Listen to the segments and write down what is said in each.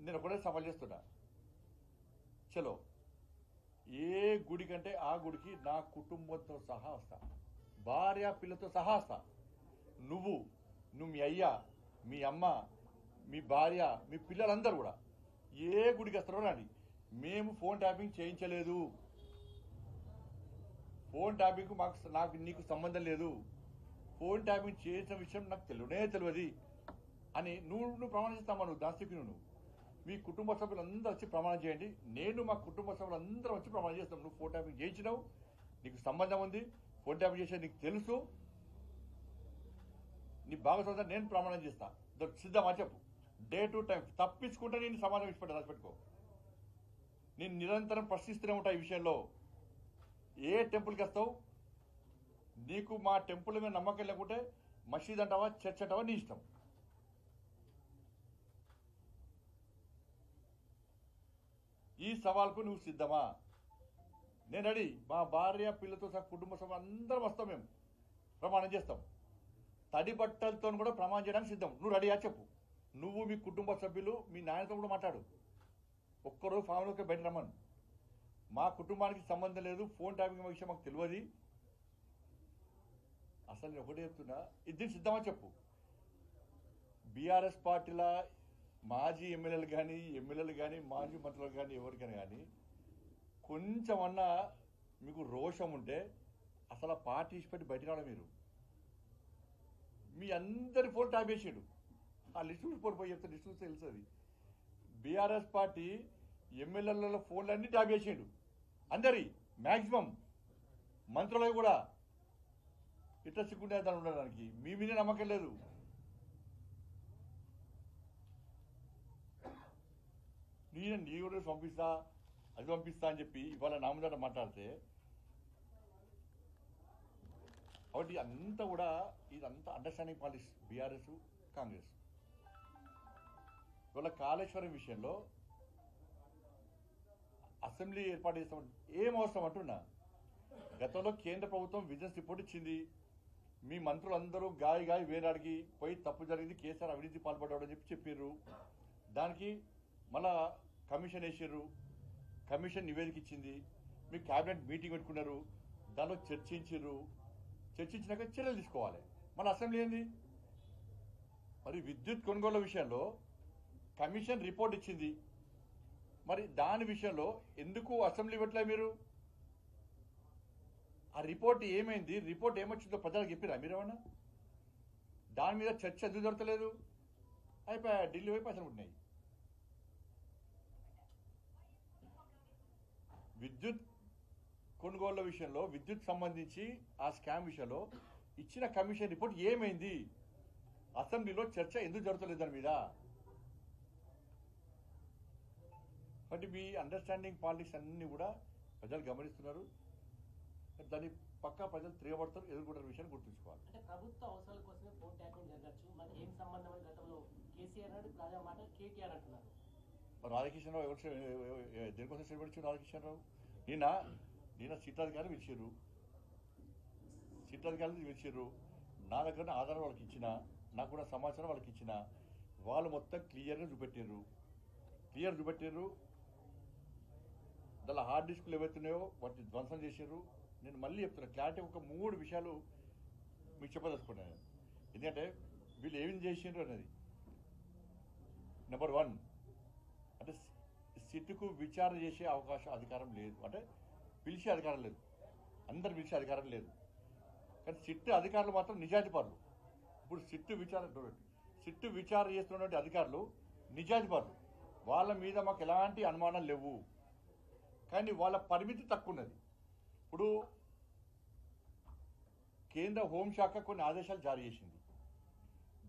నేను ఒకటే సవాల్ చేస్తున్నా, చలో ఏ గుడి కంటే ఆ గుడికి నా కుటుంబంతో సహా వస్తా, భార్య పిల్లతో సహా వస్తా. నువ్వు మీ అయ్యా, మీ అమ్మ, మీ భార్య, మీ పిల్లలందరూ కూడా ఏ గుడికి వస్తారో రండి. మేము ఫోన్ ట్యాపింగ్ చేయించలేదు. ఫోన్ ట్యాపింగ్ నాకు నీకు సంబంధం లేదు. ఫోన్ ట్యాపింగ్ చేసిన విషయం నాకు తెలియదు అని నువ్వు ప్రమాణం చేస్తామా? నువ్వు దాస్తికి నువ్వు మీ కుటుంబ సభ్యులందరూ వచ్చి ప్రమాణం చేయండి. నేను మా కుటుంబ సభ్యులందరూ వచ్చి ప్రమాణం చేస్తాం. నువ్వు ఫోన్ ట్యాపింగ్ చేయించినావు, నీకు సంబంధం ఉంది, ఫోన్ ట్యాపింగ్ చేసేది నీకు తెలుసు, నీ భాగస్వామ్యం నేను ప్రమాణం చేస్తా. సిద్ధమా చెప్పు, డే టు టైం. తప్పించుకుంటే నేను సమాధానం ఇచ్చిపెట్టా, రాసిపెట్టుకో. నేను నిరంతరం ప్రశ్నిస్తూనే ఉంటా ఈ విషయంలో. ఏ టెంపుల్కి వస్తావు, నీకు మా టెంపుల్ మీద నమ్మకం లేకుంటే మసీద్ అంటావా, చర్చ్ అంటావా, నీ ఇష్టం. ఈ సవాల్కు నువ్వు సిద్ధమా? నేను రెడీ. మా భార్య పిల్లతో సహా కుటుంబ సభ అందరం వస్తాం, మేము ప్రమాణం చేస్తాం. తడి బట్టలతో కూడా ప్రమాణం చేయడానికి సిద్ధం. నువ్వు రెడీయా చెప్పు. నువ్వు మీ కుటుంబ సభ్యులు మీ నాయనతో కూడా మాట్లాడు. ఒక్కరోజు ఫ్యామిలీకి బయట రమ్మను. మా కుటుంబానికి సంబంధం లేదు, ఫోన్ ట్యాపింగ్ విషయం మాకు తెలియదు. అసలు నేను ఒకటే చెప్తున్నా, ఇది సిద్ధమా చెప్పు. బీఆర్ఎస్ పార్టీల మాజీ ఎమ్మెల్యేలు కానీ మాజీ మంత్రులు కానీ ఎవరికైనా కానీ కొంచెమన్నా మీకు రోషం ఉంటే అసలు ఆ పార్టీ ఇచ్చిపెట్టి బయట రావడం. మీరు మీ అందరి ఫోన్ ట్యాప్ చేసాడు. ఆ లిస్టు చూసిపోయి చెప్తే లిస్టు చూస్తే తెలుస్తుంది. బీఆర్ఎస్ పార్టీ ఎమ్మెల్యేల ఫోన్లన్నీ ట్యాప్ చేసాడు. అందరి మ్యాక్సిమం మంత్రులు కూడా ఇట్లా సిగ్గుండే దాన్ని ఉండడానికి మీ మీదే నమ్మకం లేదు. నీ కూడా పంపిస్తా, అది పంపిస్తా అని చెప్పి ఇవాళ నా ముందట మాట్లాడితే, కాబట్టి అంతా కూడా ఇదంతా అండర్స్టాండింగ్ పాలిటిక్స్ బీఆర్ఎస్ కాంగ్రెస్. ఇవాళ కాళేశ్వరం విషయంలో అసెంబ్లీ ఏర్పాటు చేస్తామంటే ఏం అవసరం అంటున్నా. గతంలో కేంద్ర ప్రభుత్వం విజిలెన్స్ రిపోర్ట్ ఇచ్చింది. మీ మంత్రులందరూ గాయి వేలాడికి పోయి తప్పు జరిగింది, కేసీఆర్ అవినీతి పాల్పడ్డాడు అని చెప్పారు. దానికి మళ్ళా కమిషన్ వేసారు. కమిషన్ నివేదిక ఇచ్చింది. మీ క్యాబినెట్ మీటింగ్ పెట్టుకున్నారు, దానిలో చర్చించినాక చర్యలు తీసుకోవాలి. మన అసెంబ్లీ ఏంది? మరి విద్యుత్ కొనుగోలు విషయంలో కమిషన్ రిపోర్ట్ ఇచ్చింది, మరి దాని విషయంలో ఎందుకు అసెంబ్లీ పెట్టలే మీరు? ఆ రిపోర్ట్ ఏమైంది, రిపోర్ట్ ఏమొచ్చిందో ప్రజలకు చెప్పిరా మీరేమన్నా? దాని మీద చర్చ ఎందుకు దొరకలేదు? అయిపోయా, ఢిల్లీ వైపు అసలు ఉంటున్నాయి. విద్యుత్ కొనుగోళ్ల విషయంలో, విద్యుత్ సంబంధించి ఆ స్కామ్ విషయంలో ఇచ్చిన కమిషన్ రిపోర్ట్ ఏమైంది? అసెంబ్లీలో చర్చ ఎందుకు జరుగుతలేదు దాని మీద? కాబట్టి మీ అండర్స్టాండింగ్ పాలిటిక్స్ అన్ని కూడా ప్రజలు గమనిస్తున్నారు. దాన్ని పక్కా ప్రజలు తిరగబడతారు, ఎదుర్కొంటారు విషయాన్ని గుర్తుంచుకోవాలి. అంటే ప్రభుత్వ అవసరాల కోసమే ఫోన్ ట్యాపింగ్ జరగచ్చు, మరి ఏం సంబంధం అని గతంలో కేసీఆర్ నాడు తాజా మాట కేటీఆర్ అంటున్నారు. రాధాకిషన్ రావు దేనికోసం శ్రీపడించారు? రాధాకిషన్ రావు నిన్న సీతాధికారులు పిలిచారు, నా దగ్గర ఆధారం వాళ్ళకి ఇచ్చిన, నాకు కూడా సమాచారం వాళ్ళకి ఇచ్చిన, వాళ్ళు మొత్తం క్లియర్ చూపెట్టారు. దానిలో హార్డ్ డిస్క్లు ఏవైతున్నాయో వాటిని ధ్వంసం చేశారు. నేను మళ్ళీ చెప్తున్నా, క్లారిటీ ఒక 3 విషయాలు మీకు చెప్పదలుచుకున్నాను. ఎందుకంటే వీళ్ళు ఏం చేసిండ్రు అనేది. నెంబర్ 1 అంటే సిట్టుకు విచారణ చేసే అధికారం లేదు, అంటే పిలిచే అధికారం లేదు, అందరు పిలిచే అధికారం లేదు. కానీ సిట్టు అధికారులు మాత్రం నిజాధిపరులు. ఇప్పుడు సిట్టు విచారణ చేస్తున్నటువంటి అధికారులు నిజాధిపరులు. వాళ్ళ మీద మాకు ఎలాంటి అనుమానాలు లేవు, కానీ వాళ్ళ పరిమితి తక్కువ ఉన్నది. ఇప్పుడు కేంద్ర హోంశాఖ కొన్ని ఆదేశాలు జారీ చేసింది.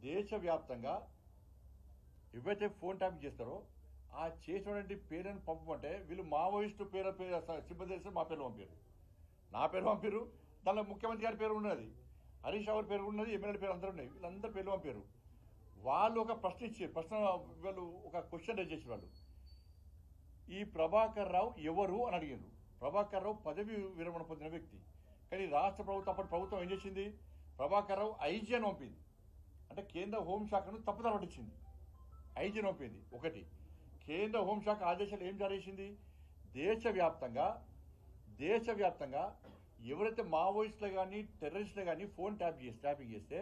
దేశవ్యాప్తంగా ఎవరైతే ఫోన్ ట్యాపింగ్ చేస్తారో ఆ చేసినటువంటి పేరుని పంపమంటే వీళ్ళు మావోయిస్టు సిబ్బంది చేస్తే మా పేరు పంపారు, నా పేరు పంపారు, దానిలో ముఖ్యమంత్రి గారి పేరు ఉన్నది, హరీష్ రావు పేరు ఉన్నది, ఎమ్మెల్యే పేరు అందరూ ఉన్నాయి, వీళ్ళందరూ పేర్లు పంపారు. వాళ్ళు ఒక వాళ్ళు ఒక క్వశ్చన్ రేజ్ చేసిన వాళ్ళు, ఈ ప్రభాకర్ రావు ఎవరు అని అడిగారు. ప్రభాకర్ రావు పదవి విరమణ పొందిన వ్యక్తి. కానీ రాష్ట్ర ప్రభుత్వం, అప్పటి ప్రభుత్వం ఏం చేసింది, ప్రభాకర్ రావు ఐజీ అని పంపింది. అంటే కేంద్ర హోంశాఖను తప్పుదారి పట్టించింది, ఐజీని పంపింది. ఒకటి కేంద్ర హోంశాఖ ఆదేశాలు ఏం జారీ చేసింది? దేశవ్యాప్తంగా ఎవరైతే మావోయిస్టులు కానీ టెర్రరిస్టులు కానీ ఫోన్ ట్యాపింగ్ చేస్తే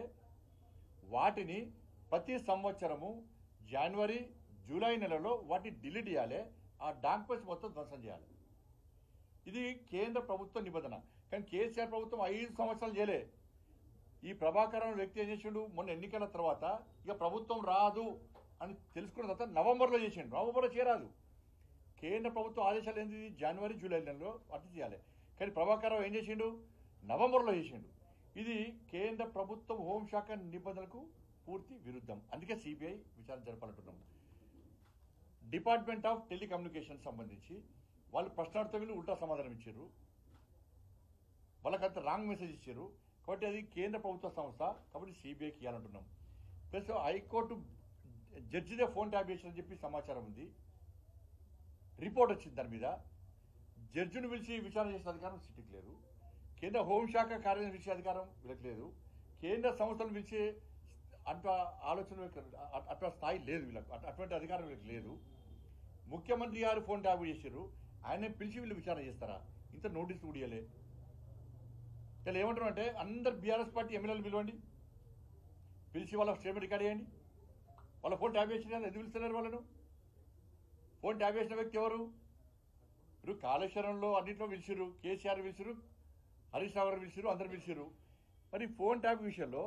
వాటిని ప్రతి సంవత్సరము జనవరి జూలై నెలలో వాటిని డిలీట్ చేయాలి, ఆ డాక్యుమెంట్స్ మొత్తం ధ్వంసం చేయాలి. ఇది కేంద్ర ప్రభుత్వ నిబంధన. కానీ కేసీఆర్ ప్రభుత్వం 5 సంవత్సరాలు చేయలే. ఈ ప్రభాకర్ అనే వ్యక్తి ఏం చేసిండు, మొన్న ఎన్నికల తర్వాత ఇక ప్రభుత్వం రాదు అని తెలుసుకున్న తర్వాత నవంబర్లో చేసిండు. నవంబర్లో చేయరాదు. కేంద్ర ప్రభుత్వ ఆదేశాలు ఏంటి? జనవరి జూలై నెలలో అటు చేయాలి. కానీ ప్రభాకర్ రావు ఏం చేసిండు? నవంబర్లో చేసిండు. ఇది కేంద్ర ప్రభుత్వం హోంశాఖ నిబంధనలకు పూర్తి విరుద్ధం. అందుకే సిబిఐ విచారణ జరపాలంటున్నాం. డిపార్ట్మెంట్ ఆఫ్ టెలికమ్యూనికేషన్ సంబంధించి వాళ్ళు ప్రశ్నార్థం వీళ్ళు ఉల్టా సమాధానం ఇచ్చారు. వాళ్ళకంత రాంగ్ మెసేజ్ ఇచ్చారు. కాబట్టి అది కేంద్ర ప్రభుత్వ సంస్థ, కాబట్టి సిబిఐకి ఇవ్వాలంటున్నాం. ప్లస్ హైకోర్టు జడ్జిదే ఫోన్ ట్యాప్ చేసిందని చెప్పి సమాచారం ఉంది. రిపోర్ట్ వచ్చింది దాని మీద. జడ్జిని పిలిచి విచారణ చేసే అధికారం సిటీకి లేదు. కేంద్ర హోంశాఖ కార్యాలయం పిలిచే అధికారం వీళ్ళకి లేదు. కేంద్ర సంస్థలను పిలిచే అంత ఆలోచన అట్లా స్థాయి లేదు వీళ్ళకు. అటువంటి అధికారం వీళ్ళకి లేదు. ముఖ్యమంత్రి గారు ఫోన్ ట్యాప్ చేశారు, ఆయన పిలిచి వీళ్ళు విచారణ చేస్తారా? ఇంత నోటీస్ ఉడియలే. ఇలా ఏమంటున్నారు అంటే అందరు బీఆర్ఎస్ పార్టీ ఎమ్మెల్యేలు పిలవండి, పిలిచి వాళ్ళ స్టేట్మెంట్ రికార్డ్ చేయండి. వాళ్ళ ఫోన్ ట్యాప్ చేసిన ఎందుకు పిలుస్తున్నారు వాళ్ళను? ఫోన్ ట్యాప్ చేసిన వ్యక్తి ఎవరు? ఇప్పుడు కాళేశ్వరంలో అన్నింటిలో పిలిచిరు, కేసీఆర్ పిలిచిరు, హరీష్ రావు గారు పిలిచిరు, అందరు పిలిచిరు. మరి ఫోన్ ట్యాప్ విషయంలో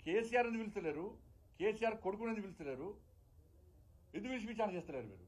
కేసీఆర్ ఎందుకు పిలుస్తలేరు? కేసీఆర్ కొడుకుని ఎందుకు పిలుస్తలేరు? ఎందుకు పిలిచి విచారణ చేస్తలేరు మీరు?